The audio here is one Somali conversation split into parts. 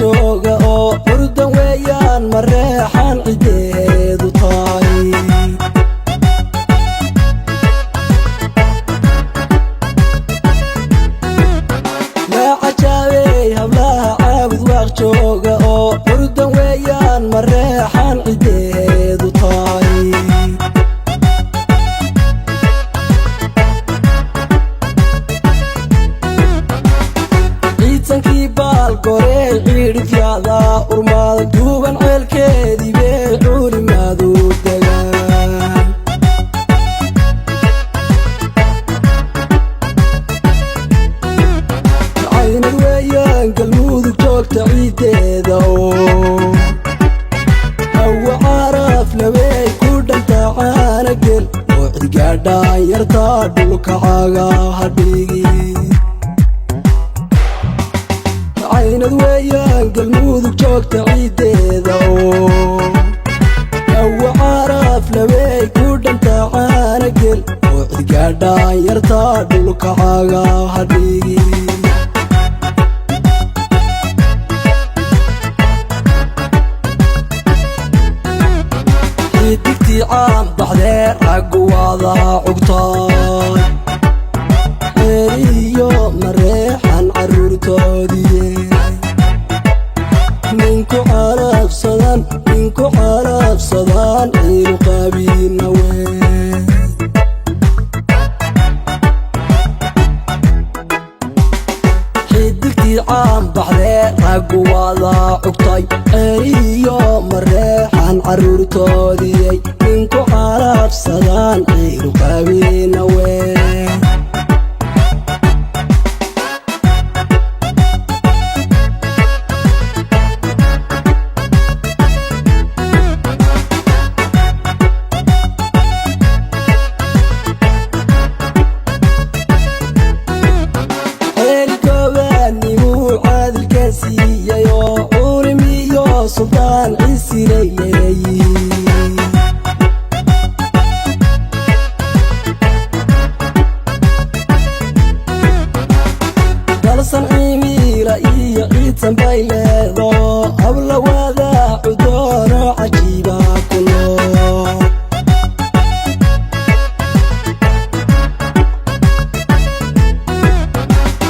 jooga oo urdan weeyaan mareexan cideedu tahay la cajaabay hablaha caabud waaq jooga oo urdan weeyaan mareexan cideedu tahay korey ciidifyada urmaada duuban ceelkeedii bay culimaadu degaan caynad weeyaan galmudug joogta ciideeda hawa caraf labey ku dhantaa caanagel oo cidgaadhaan yartaa dhulka cagaha dhigi caynad weeyaan galmudug joogta ciideeda hawa caraf labey ku dhantaa caanagel oo cidgaadhaan yartaa dhulka cagaha dhigi xidigtii caan baxdee raggu wada cugtay ceeriyo mareexan caruurtoodii ninku calabsadan ciilu qaabiina wey xidigtii caan baxdee raggu wada cugtay ceeriyo mareexan caruurtoodii ninku calabsadan ciilu qaabiina wey سلطان عسيري دلسن عميلة إيا عيتن بايلادو أبلا وادا عدور عجيبا كلو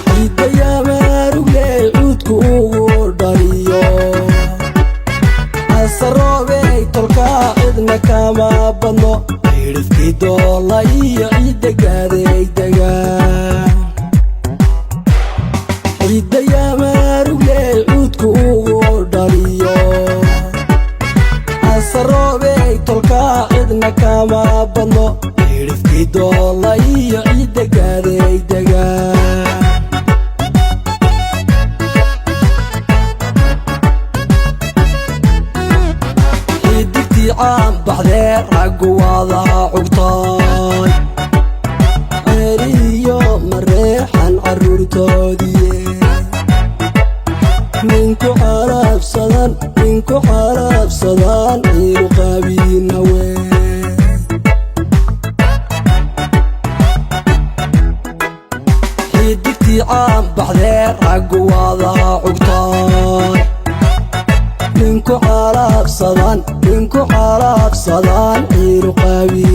عيدا يا مارو لي عودكو داريو سروبي تلقى عدنا كما بنو عرفكي دولا إيا عيدا قادي دقان عيدا يا مارو لي عودكو داريو سروبي تلقى عدنا كما بنو عرفكي دولا إيا عيدا قادي دقان عام baxdee raggu wada cugtay ceeriyo mareexan caruurtoodii ninku calabsadan ciilu qaabiina wey xidigtii caan baxdee raggu wada cugtay ninku calabsadan ciilu qaabiina